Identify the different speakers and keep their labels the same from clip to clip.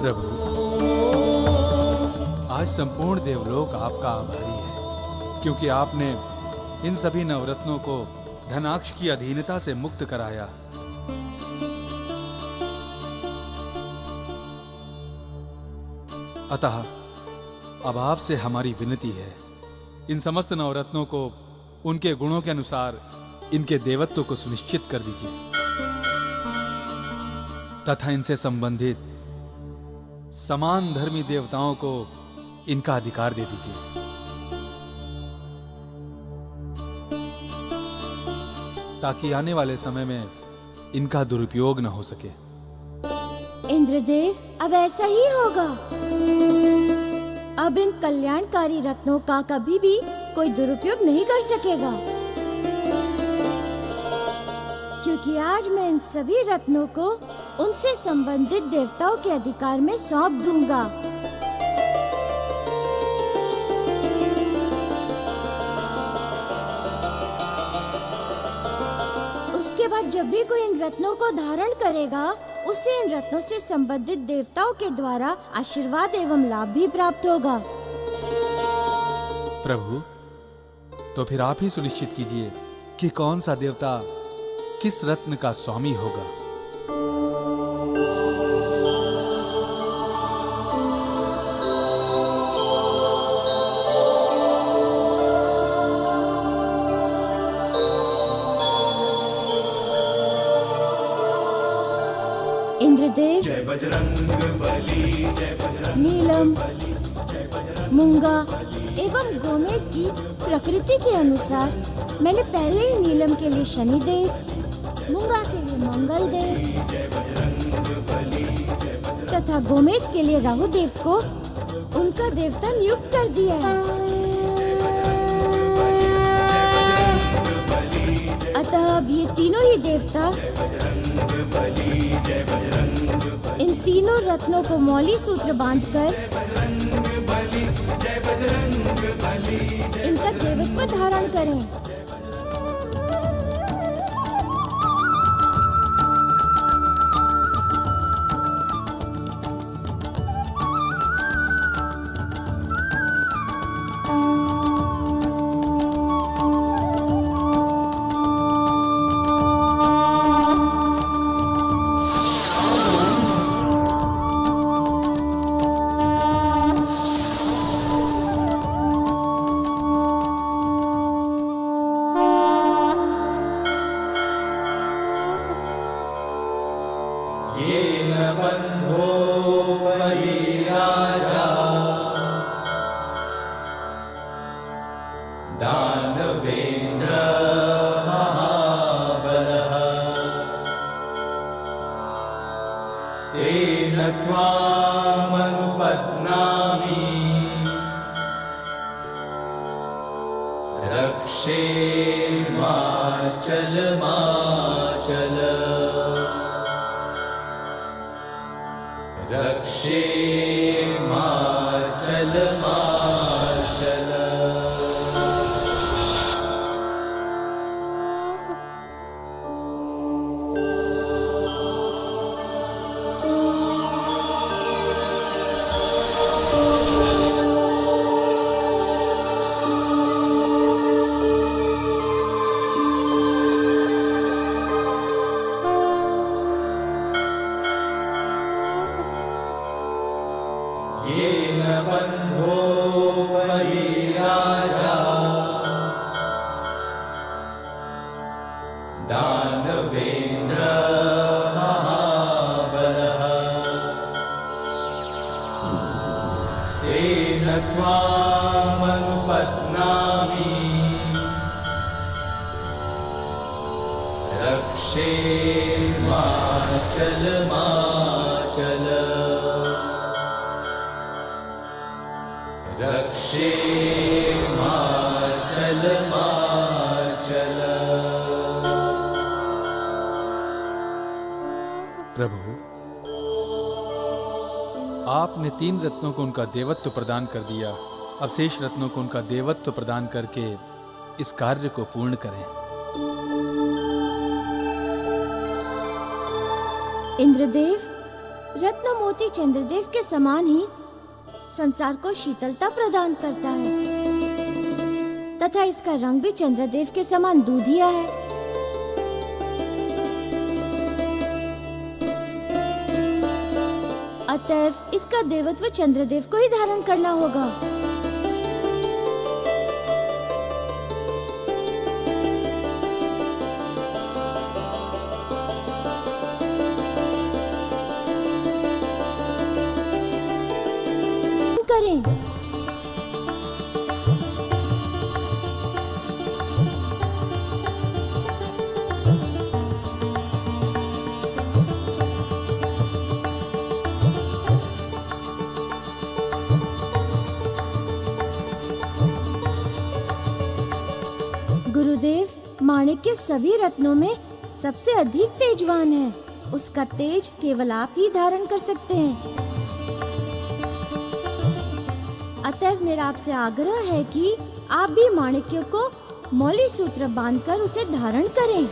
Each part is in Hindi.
Speaker 1: प्रभु, आज संपूर्ण देवलोक आपका आभारी है, क्योंकि आपने इन सभी नवरत्नों को धनाक्ष की अधीनता से मुक्त कराया। अतः अब आपसे हमारी विनती है, इन समस्त नवरत्नों को उनके गुणों के अनुसार इनके देवत्व को सुनिश्चित कर दीजिए तथा इनसे संबंधित समान धर्मी देवताओं को इनका अधिकार दे दीजिए। ताकि आने वाले समय में इनका दुरुपयोग न हो सके।
Speaker 2: इंद्रदेव, अब ऐसा ही होगा। अब इन कल्याणकारी रत्नों का कभी भी कोई दुरुपयोग नहीं कर सकेगा, क्योंकि आज मैं इन सभी रत्नों को उनसे संबंधित देवताओं के अधिकार में सौंप दूंगा। उसके बाद जब भी कोई इन रत्नों को धारण करेगा, उसे इन रत्नों से संबंधित देवताओं के द्वारा आशीर्वाद एवं लाभ भी प्राप्त होगा।
Speaker 1: प्रभु, तो फिर आप ही सुनिश्चित कीजिए कि कौन सा देवता किस रत्न का स्वामी होगा।
Speaker 2: इंद्रदेव,
Speaker 3: जय बजरंग बली, जय बजरंग
Speaker 2: नीलम,
Speaker 3: बली, जय बजरंग
Speaker 2: मूंगा एवं गोमेद की प्रकृति के अनुसार मैंने पहले ही नीलम के लिए शनिदेव, मूंगा के लिए मंगलदेव तथा गोमेद के लिए राहुदेव को उनका देवता नियुक्त कर दिया है। अतः अब ये तीनों ही देवता इन तीनों रत्नों को मौली सूत्र बांधकर इनका देवत्व धारण करें।
Speaker 1: प्रभु, आपने तीन रत्नों को उनका देवत्व प्रदान कर दिया। अब शेष रत्नों को उनका देवत्व प्रदान करके इस कार्य को पूर्ण करें।
Speaker 2: इंद्रदेव, रत्न मोती चंद्रदेव के समान ही संसार को शीतलता प्रदान करता है तथा इसका रंग भी चंद्रदेव के समान दूधिया है। अतएव इसका देवत्व चंद्रदेव को ही धारण करना होगा। करें। गुरुदेव, माणिक के सभी रत्नों में सबसे अधिक तेजवान है। उसका तेज केवल आप ही धारण कर सकते हैं। अतएव मेरा आपसे आग्रह है कि आप भी माणिक्य को मौली सूत्र बांधकर उसे धारण करें।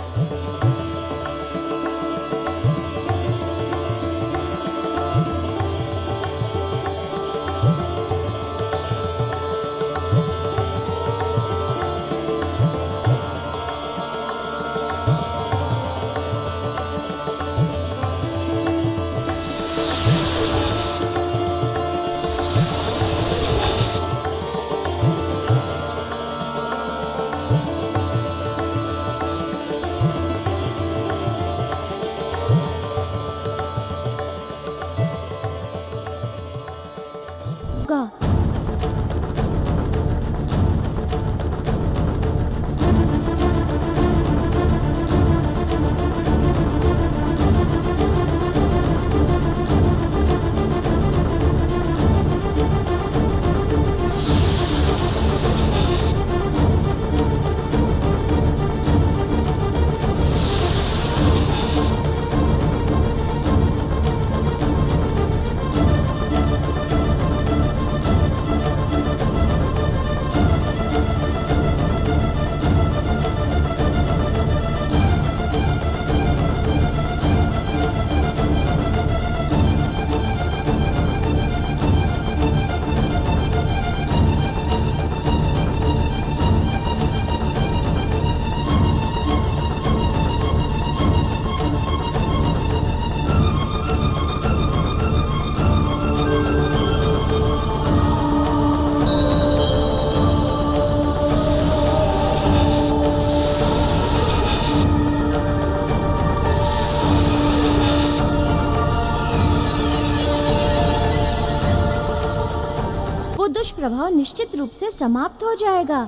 Speaker 2: दुष्प्रभाव निश्चित रूप से समाप्त हो जाएगा।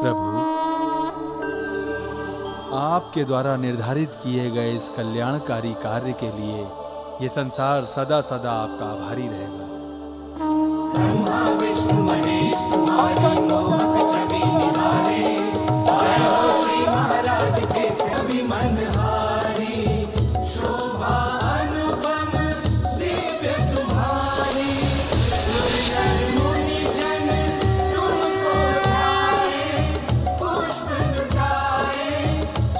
Speaker 1: प्रभु, आपके द्वारा निर्धारित किए गए इस कल्याणकारी कार्य के लिए ये संसार सदा सदा आपका आभारी रहेगा।
Speaker 3: ब्रह्मा विष्णु महेश तुम्हारी मोहक छवि निहारे, जय हो श्री महाराज के सभी मनहारी। शोभा अनुपम दिव्य तुम्हारी, सुरनर मुनि जन तुमको ध्याए, पुष्प लुटाए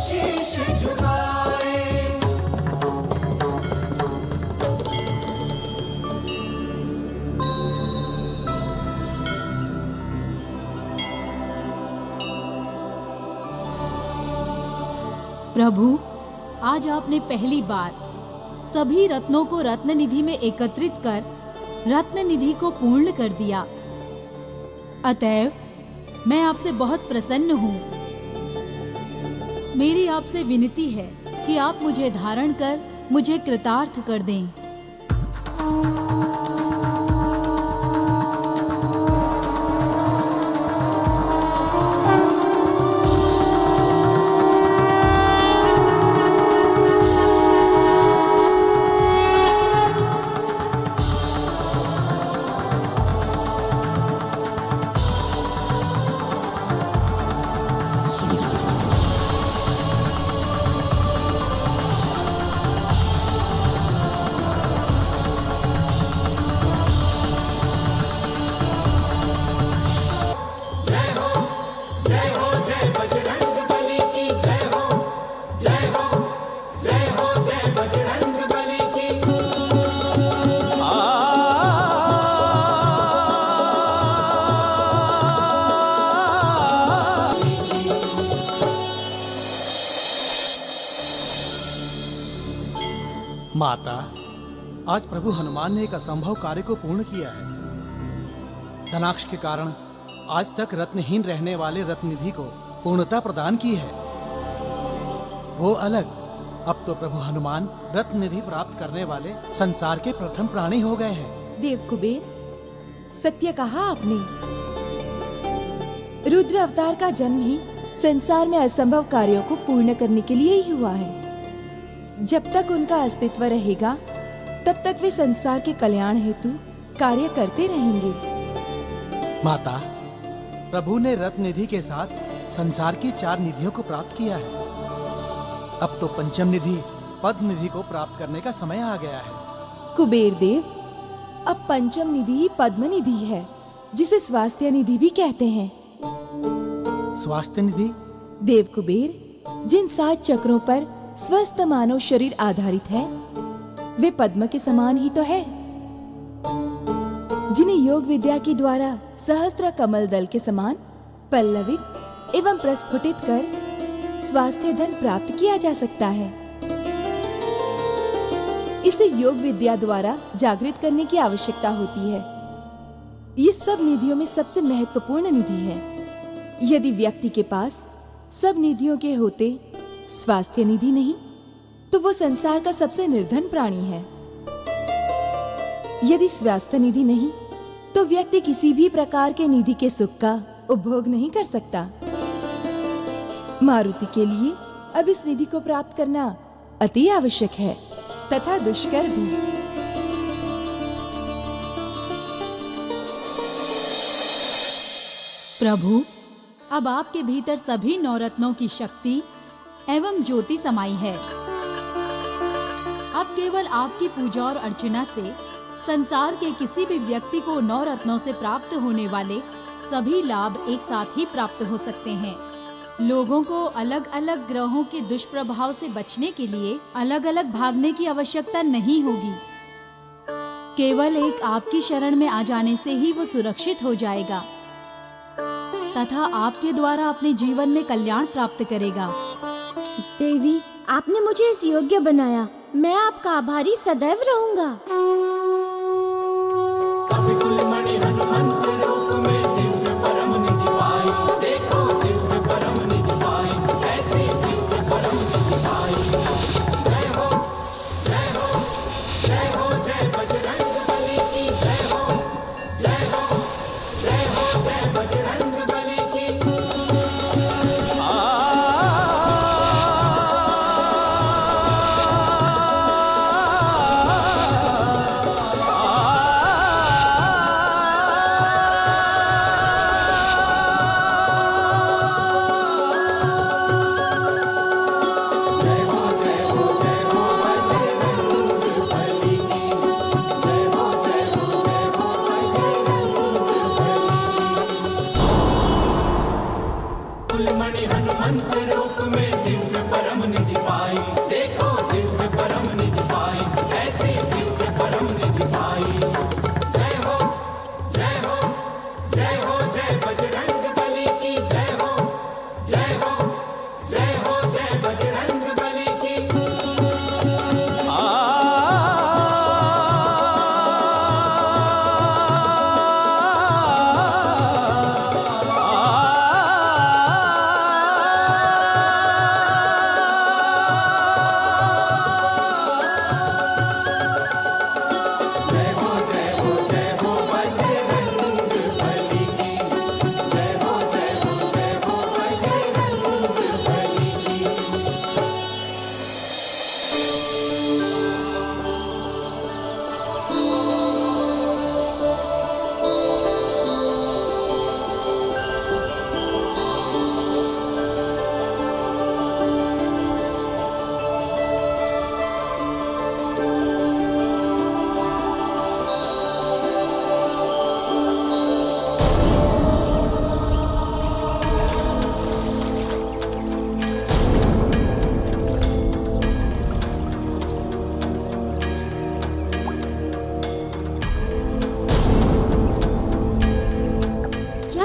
Speaker 3: शीश झुकाए।
Speaker 4: प्रभु, आज आपने पहली बार सभी रत्नों को रत्न निधि में एकत्रित कर रत्न निधि को पूर्ण कर दिया। अतएव मैं आपसे बहुत प्रसन्न हूँ। मेरी आपसे विनती है कि आप मुझे धारण कर मुझे कृतार्थ कर दें।
Speaker 5: माता, आज प्रभु हनुमान ने एक असंभव कार्य को पूर्ण किया है। धनाक्ष के कारण आज तक रत्नहीन रहने वाले रत्ननिधि को पूर्णता प्रदान की है। वो अलग, अब तो प्रभु हनुमान रत्ननिधि प्राप्त करने वाले संसार के प्रथम प्राणी हो गए हैं।
Speaker 6: देव कुबेर, सत्य कहा आपने। रुद्र अवतार का जन्म ही संसार में असंभव कार्यों को पूर्ण करने के लिए ही हुआ है। जब तक उनका अस्तित्व रहेगा, तब तक वे संसार के कल्याण हेतु कार्य करते रहेंगे।
Speaker 5: माता, प्रभु ने रत्ननिधि के साथ संसार की 4 निधियों को प्राप्त किया है। अब तो पंचम निधि पद्म निधि को प्राप्त करने का समय आ गया है।
Speaker 6: कुबेर देव, अब पंचम निधि ही पद्म निधि है, जिसे स्वास्थ्य निधि भी कहते हैं।
Speaker 5: स्वास्थ्य निधि?
Speaker 6: देव कुबेर, जिन 7 चक्रों पर स्वस्थ मानव शरीर आधारित है, वे पद्म के समान ही तो है। जिन्हें योग विद्या के द्वारा सहस्त्र कमल दल के समान पल्लवित एवं प्रस्फुटित कर स्वास्थ्य धन प्राप्त किया जा सकता है। इसे योग विद्या द्वारा जागृत करने की आवश्यकता होती है। ये सब निधियों में सबसे महत्वपूर्ण निधि है। यदि व्यक्ति के पास सब निधियों के होते स्वास्थ्य निधि नहीं, तो वो संसार का सबसे निर्धन प्राणी है। यदि स्वास्थ्य निधि नहीं, तो व्यक्ति किसी भी प्रकार के निधि के सुख का उपभोग नहीं कर सकता। मारुति के लिए अब इस निधि को प्राप्त करना अति आवश्यक है तथा दुष्कर भी।
Speaker 4: प्रभु, अब आपके भीतर सभी नवरत्नों की शक्ति एवं ज्योति समाई है। अब केवल आपकी पूजा और अर्चना से संसार के किसी भी व्यक्ति को नवरत्नों से प्राप्त होने वाले सभी लाभ एक साथ ही प्राप्त हो सकते हैं। लोगों को अलग अलग ग्रहों के दुष्प्रभाव से बचने के लिए अलग अलग भागने की आवश्यकता नहीं होगी। केवल एक आपकी शरण में आ जाने से ही वो सुरक्षित हो जाएगा तथा आपके द्वारा अपने जीवन में कल्याण प्राप्त करेगा।
Speaker 2: देवी, आपने मुझे इस योग्य बनाया। मैं आपका आभारी सदैव रहूंगा।
Speaker 3: कपिकुल मणि हनुमंत रूप में दिव्य परम निधि पाई। देखो दिव्य परम निधि पाई, ऐसी दिव्य परम निधि पाई। जय हो जय हो जय हो, जय बजरंग बली की जय हो। जय हो जय हो जय बजरंग बली की। मणि हनुमंत रूप में दिव्य परम निधि पाई। देखो दिव्य परम निधि पाई, ऐसी दिव्य परम निधि पाई। जय हो जय हो जय हो, जय बजरंग बली की जय हो। जय हो जय हो जय बजरंग बली की।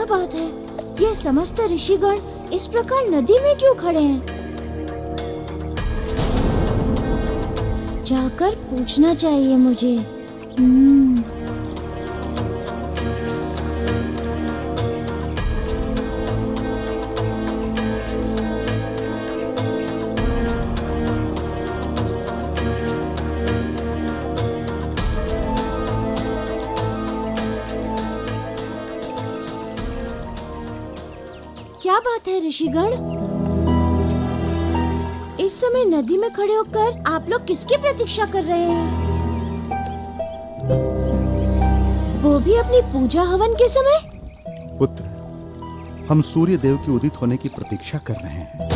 Speaker 2: बात है, ये समस्त ऋषिगण इस प्रकार नदी में क्यों खड़े हैं? जाकर पूछना चाहिए मुझे। क्या बात है ऋषिगण? इस समय नदी में खड़े होकर आप लोग किसकी प्रतीक्षा कर रहे हैं? वो भी अपनी पूजा हवन के समय?
Speaker 7: पुत्र, हम सूर्य देव के उदित होने की प्रतीक्षा कर रहे हैं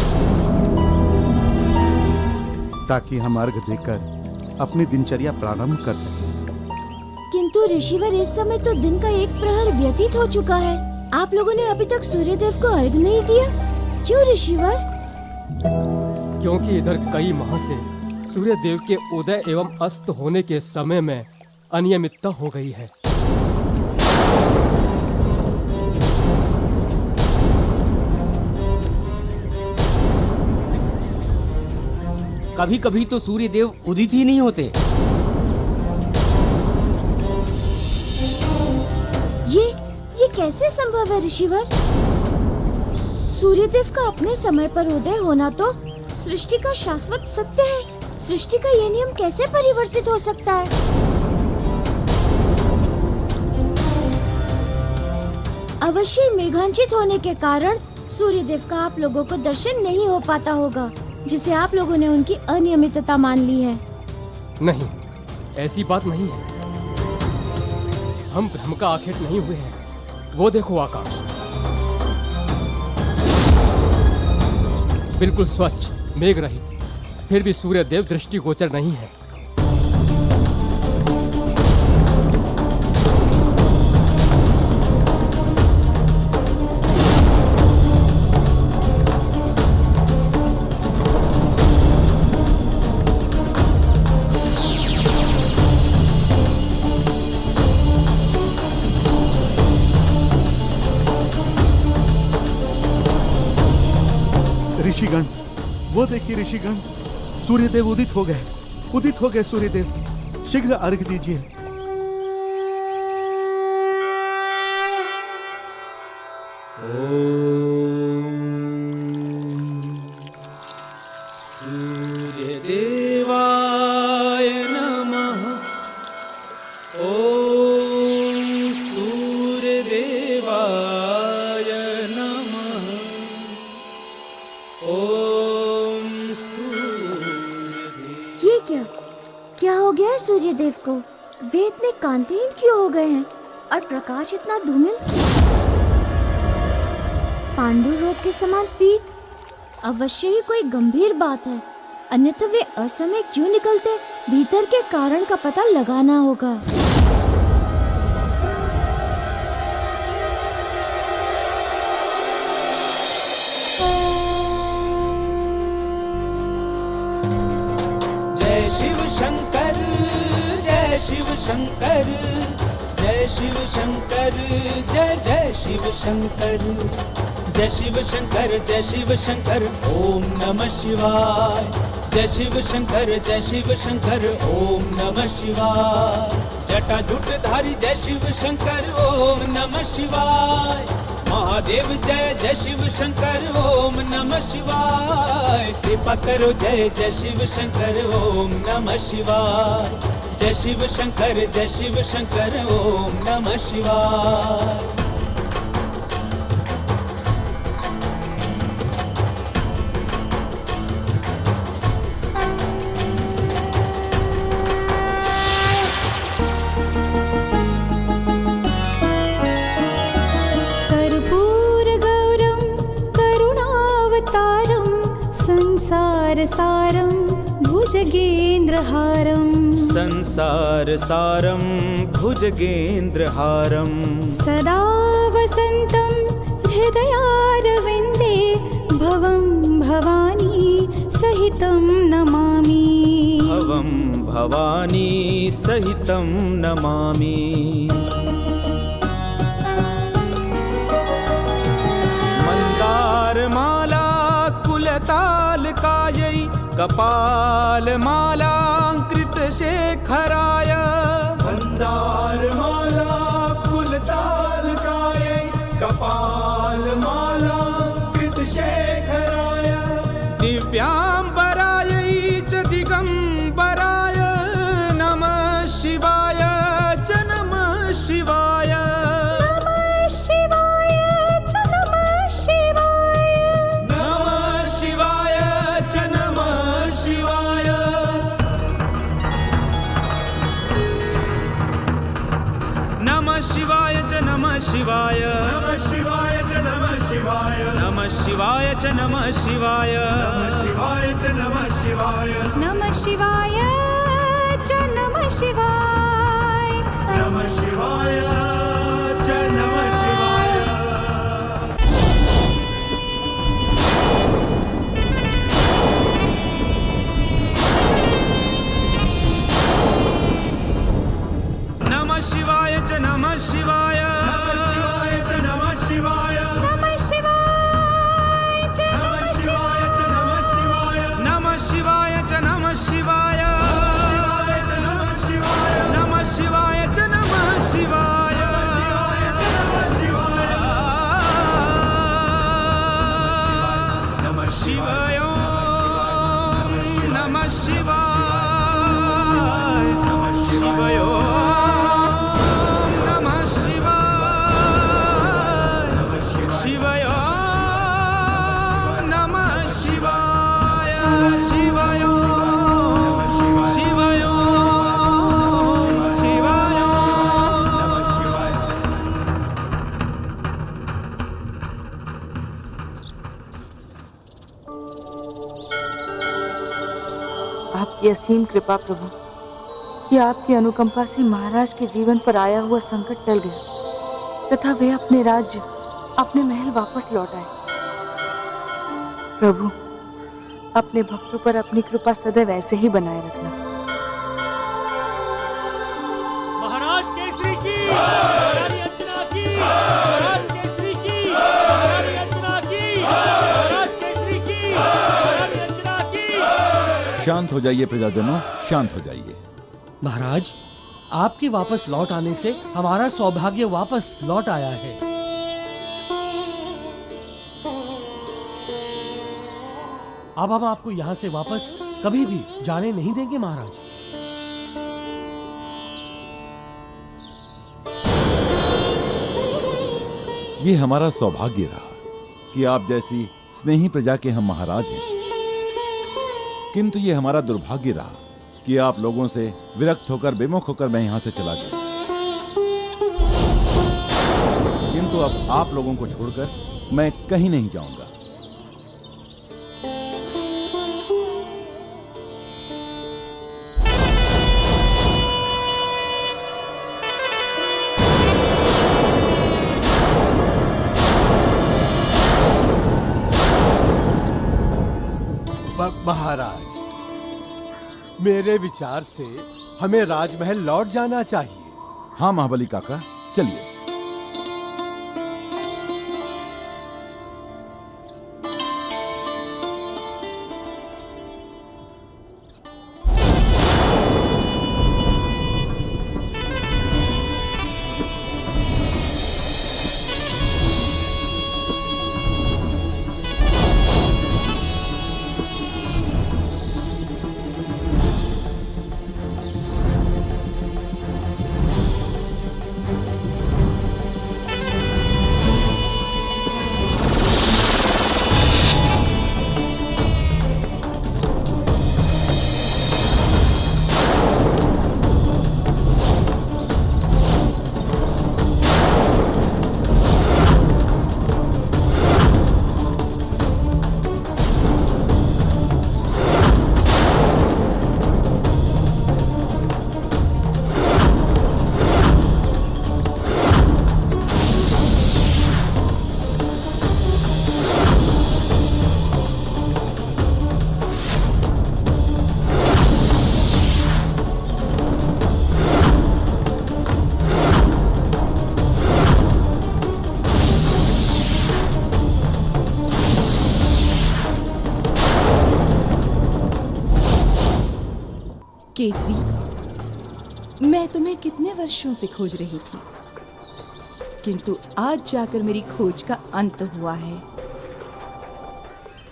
Speaker 7: ताकि हम अर्घ देकर अपनी दिनचर्या प्रारंभ कर सकें।
Speaker 2: किंतु ऋषिवर, इस समय तो दिन का एक प्रहर व्यतीत हो चुका है। आप लोगों ने अभी तक सूर्य देव को अर्घ नहीं दिया, क्यों ऋषिवर?
Speaker 8: क्योंकि इधर कई माह से सूर्य देव के उदय एवं अस्त होने के समय में अनियमितता हो गई है।
Speaker 9: कभी कभी तो सूर्य देव उदित ही नहीं होते।
Speaker 2: ये कैसे संभव है ऋषिवर? सूर्यदेव का अपने समय पर उदय होना तो सृष्टि का शाश्वत सत्य है। सृष्टि का ये नियम कैसे परिवर्तित हो सकता है? अवश्य मेघांचित होने के कारण सूर्यदेव का आप लोगों को दर्शन नहीं हो पाता होगा, जिसे आप लोगों ने उनकी अनियमितता मान ली है।
Speaker 8: नहीं, ऐसी बात नहीं है। हम भ्रम का आखेट नहीं हुए हैं। वो देखो आकाश, बिल्कुल स्वच्छ, मेघ रहित, फिर भी सूर्य देव दृष्टिगोचर नहीं है।
Speaker 7: ऋषिगण, वो देखिए ऋषिगण, सूर्यदेव उदित हो गए सूर्यदेव, शीघ्र अर्घ दीजिए।
Speaker 3: सूर्यदेवाय नमः। ओम सूर्यदेवाय नमः। ओम सूर्यदेव।
Speaker 2: ये क्या हो गया है सूर्यदेव को? वे इतने कांतिहीन क्यों हो गए हैं और प्रकाश इतना धूमिल? पांडु रोग के समान पीत? अवश्य ही कोई गंभीर बात है, अन्यथा वे असमय क्यों निकलते? भीतर के कारण का पता लगाना होगा।
Speaker 3: जय शिव शंकर, जय शिव शंकर, जय शिव शंकर, जय जय शिव शंकर, जय शिव शंकर, जय शिव शंकर, ओम नमः शिवाय। जय शिव शंकर, जय शिव शंकर, ओम नमः शिवाय। जटा जटाजूटधारी जय शिव शंकर, ओम नमः शिवाय। महादेव जय जय शिव शंकर, ओम नमः शिवाय। कृपा करो जय जय शिव शंकर, ओम नमः शिवाय। जय शिव शंकर, जय शिव शंकर, ओम नमः शिवाय।
Speaker 10: संसारसारं भुजगेन्द्रहारं।
Speaker 3: संसारसारं भुजगेन्द्रहारं।
Speaker 10: सदा वसन्तं हृदयारविन्दे भवं भवानी सहितं नमामि।
Speaker 3: भवं भवानी सहितं नमामि। मन्दारमाला कुलतालकायै कपालमालाङ्कृत शेखराय मन्दारमाला फुलतालकायै कपालमाला कृतशेखराय दिव्याम्बरायै च दिगम्बराय नमः शिवाय च नमः शिवाय
Speaker 10: नमः शिवाय च नमः शिवाय
Speaker 3: नमः शिवाय च नमः शिवाय नमः शिवाय च नमः शिवाय नमः शिवाय च नमः शिवाय नमः शिवाय च नमः शिवाय नमः शिवाय च नमः शिवाय
Speaker 10: नमः शिवाय च नमः शिवाय
Speaker 3: नमः शिवाय च नमः शिवाय नमः शिवाय च नमः शिवाय नमः शिवाय च नमः शिवाय
Speaker 10: नमः शिवाय च नमः शिवाय
Speaker 3: नमः शिवाय च नमः शिवाय नमः शिवाय च नमः शिवाय नमः शिवाय नमः शिवाय नमः शिवाय नमः शिवाय शिवाय नमः शिवाय शिवाय शिवाय शिवाय नमः शिवाय
Speaker 11: आपकी असीम कृपा प्रभु कि आपकी अनुकंपा से महाराज के जीवन पर आया हुआ संकट टल गया तथा वे अपने राज्य अपने महल वापस लौट आए। प्रभु अपने भक्तों पर अपनी कृपा सदैव ऐसे ही बनाए रखना।
Speaker 5: महाराज केसरी की, महारानी अंजना की, महाराज केसरी की, महारानी अंजना की, महाराज केसरी की, महारानी अंजना की।
Speaker 7: शांत हो जाइए प्रजाजनों, शांत हो जाइए।
Speaker 5: महाराज, आपके वापस लौट आने से हमारा सौभाग्य वापस लौट आया है। अब हम आपको यहाँ से वापस कभी भी जाने नहीं देंगे महाराज।
Speaker 7: ये हमारा सौभाग्य रहा कि आप जैसी स्नेही प्रजा के हम महाराज हैं, किंतु ये हमारा दुर्भाग्य रहा कि आप लोगों से विरक्त होकर बेमुख होकर मैं यहां से चला गया। किंतु अब आप लोगों को छोड़कर मैं कहीं नहीं जाऊंगा।
Speaker 12: महाराज, मेरे विचार से हमें राजमहल लौट जाना चाहिए।
Speaker 7: हाँ महाबली काका, चलिए।
Speaker 6: केसरी, मैं तुम्हें कितने वर्षों से खोज रही थी, किंतु आज जाकर मेरी खोज का अंत हुआ है।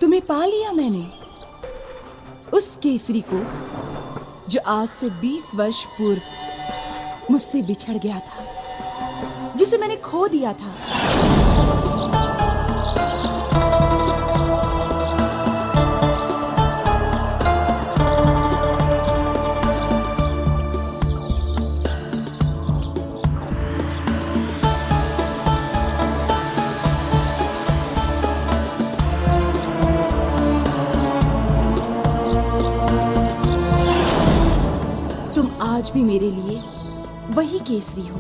Speaker 6: तुम्हें पा लिया मैंने, उस केसरी को जो आज से 20 वर्ष पूर्व मुझसे बिछड़ गया था, जिसे मैंने खो दिया था। आज भी मेरे लिए वही केसरी हो,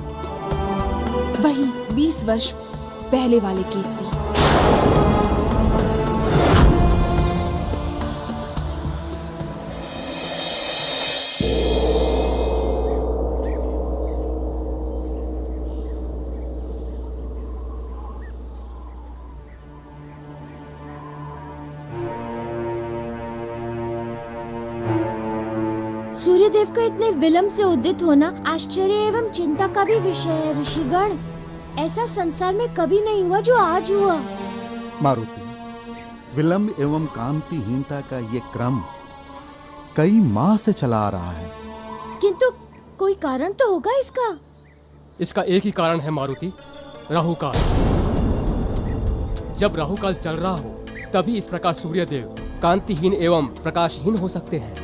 Speaker 6: वही 20 वर्ष पहले वाले केसरी।
Speaker 2: सूर्यदेव का इतने विलंब से उदित होना आश्चर्य एवं चिंता का भी विषय है ऋषिगण। ऐसा संसार में कभी नहीं हुआ जो आज हुआ।
Speaker 13: मारुति, विलंब एवं कांतिहीनता का ये क्रम कई माह से चला आ रहा है,
Speaker 2: किंतु कोई कारण तो होगा इसका।
Speaker 8: इसका एक ही कारण है मारुति, राहुकाल। जब राहुकाल चल रहा हो तभी इस प्रकार सूर्यदेव कांतिहीन एवं प्रकाशहीन हो सकते हैं।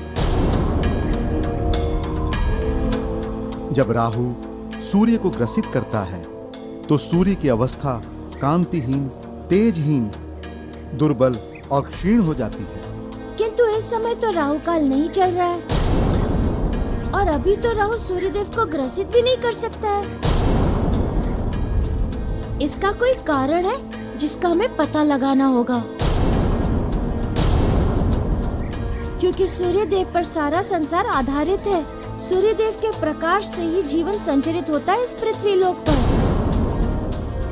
Speaker 13: जब राहु सूर्य को ग्रसित करता है तो सूर्य की अवस्था कांतिहीन, तेजहीन, दुर्बल और क्षीण हो जाती है।
Speaker 2: किंतु इस समय तो राहु काल नहीं चल रहा है, और अभी तो राहु सूर्यदेव को ग्रसित भी नहीं कर सकता है। इसका कोई कारण है जिसका हमें पता लगाना होगा, क्योंकि सूर्यदेव पर सारा संसार आधारित है। सूर्यदेव के प्रकाश से ही जीवन संचरित होता है इस पृथ्वी लोक पर।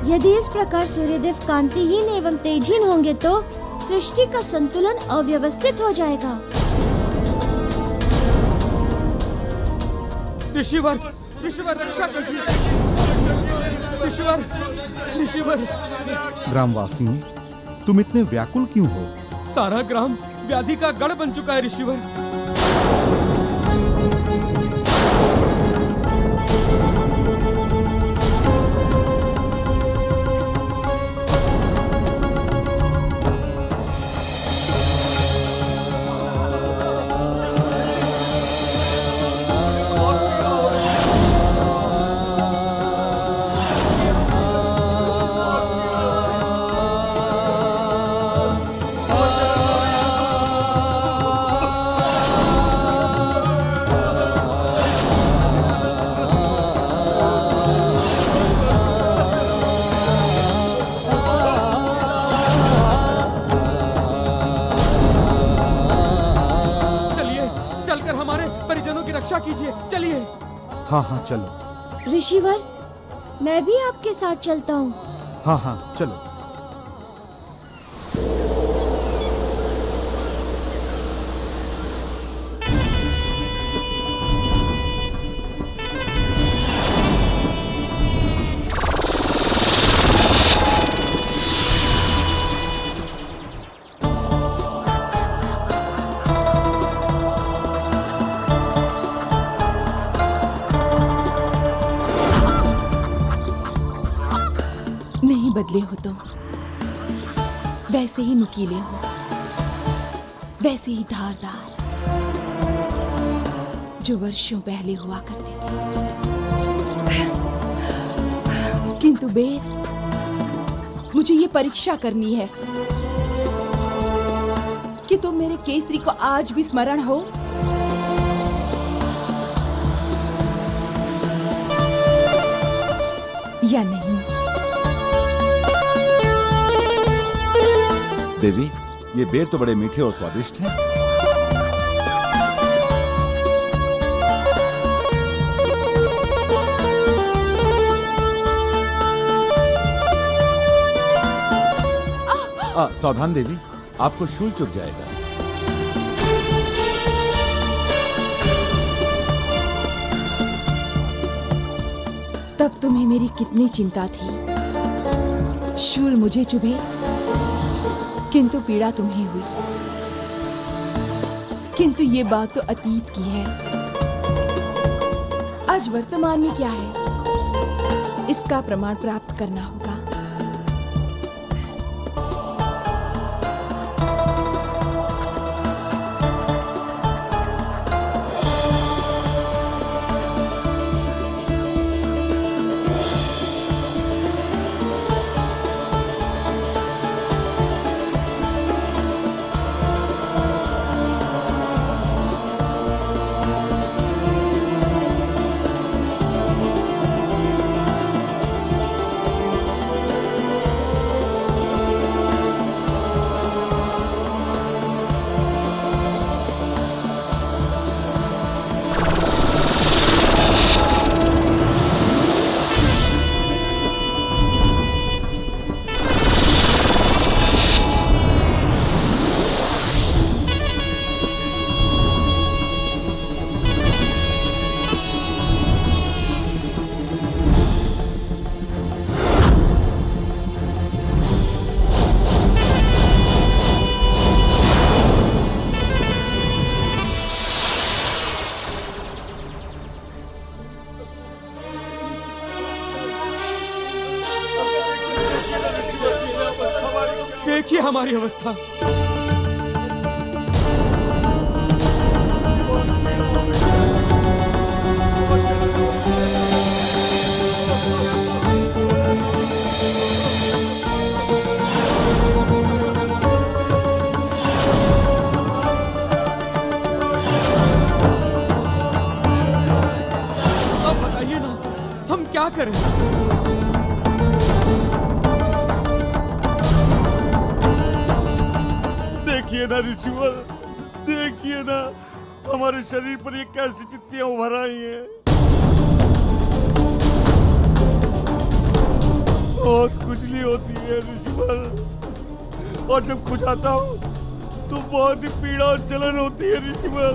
Speaker 2: यदि इस प्रकार सूर्यदेव कांतिहीन एवं तेजहीन होंगे तो सृष्टि का संतुलन अव्यवस्थित हो जाएगा।
Speaker 8: ऋषिवर, ऋषिवर रक्षा कीजिए। ऋषिवर, ऋषिवर।
Speaker 13: ग्रामवासियों, तुम इतने व्याकुल क्यों हो?
Speaker 8: सारा ग्राम व्याधि का गढ़ बन चुका है ऋषिवर।
Speaker 13: हाँ हाँ चलो।
Speaker 2: ऋषिवर, मैं भी आपके साथ चलता हूँ।
Speaker 13: हाँ हाँ चलो।
Speaker 6: बदले हो तुम, वैसे ही नुकीले हो, वैसे ही धारदार, जो वर्षों पहले हुआ करते थे। किंतु बेर, मुझे ये परीक्षा करनी है कि तुम मेरे केसरी को आज भी स्मरण हो। या नहीं।
Speaker 7: देवी, ये बेर तो बड़े मीठे और स्वादिष्ट हैं। सावधान देवी, आपको शूल चुभ जाएगा।
Speaker 6: तब तुम्हें मेरी कितनी चिंता थी। शूल मुझे चुभे किंतु पीड़ा तुम्हें हुई। किंतु ये बात तो अतीत की है। आज वर्तमान में क्या है, इसका प्रमाण प्राप्त करना होगा।
Speaker 8: देखिए हमारी अवस्था।
Speaker 1: अब बताइए ना, हम क्या करें?
Speaker 14: देखिए ना ऋषिवर, देखिए ना हमारे शरीर पर ये कैसी चित्तियां उभर आई हैं। बहुत खुजली होती है ऋषिवर, और जब खुजाता हूँ तो बहुत ही पीड़ा और जलन होती है ऋषिवर।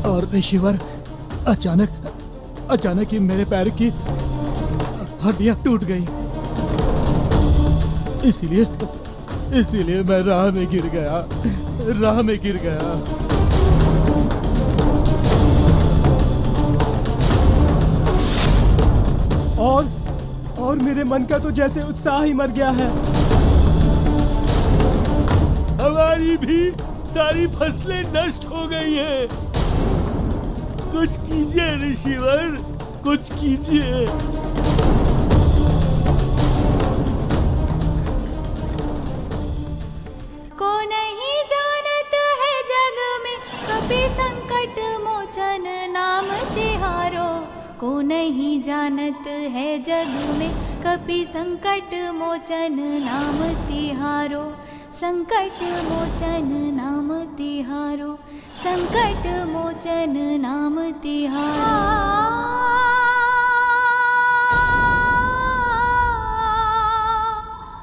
Speaker 5: और ऋषिवर, अचानक ही मेरे पैर की हड्डियां टूट गई। इसीलिए मैं राह में गिर गया।
Speaker 8: और मेरे मन का तो जैसे उत्साह ही मर गया है।
Speaker 14: हमारी भी सारी फसलें नष्ट हो गई हैं। कुछ कीजिए ऋषिवर, कुछ कीजिए।
Speaker 10: को नहीं जानत है जग में कभी संकट मोचन नाम तिहारो। को नहीं जानत है जग में कभी संकट मोचन नाम तिहारो। संकट मोचन नाम तिहारो, संकट मोचन नाम तिहारो।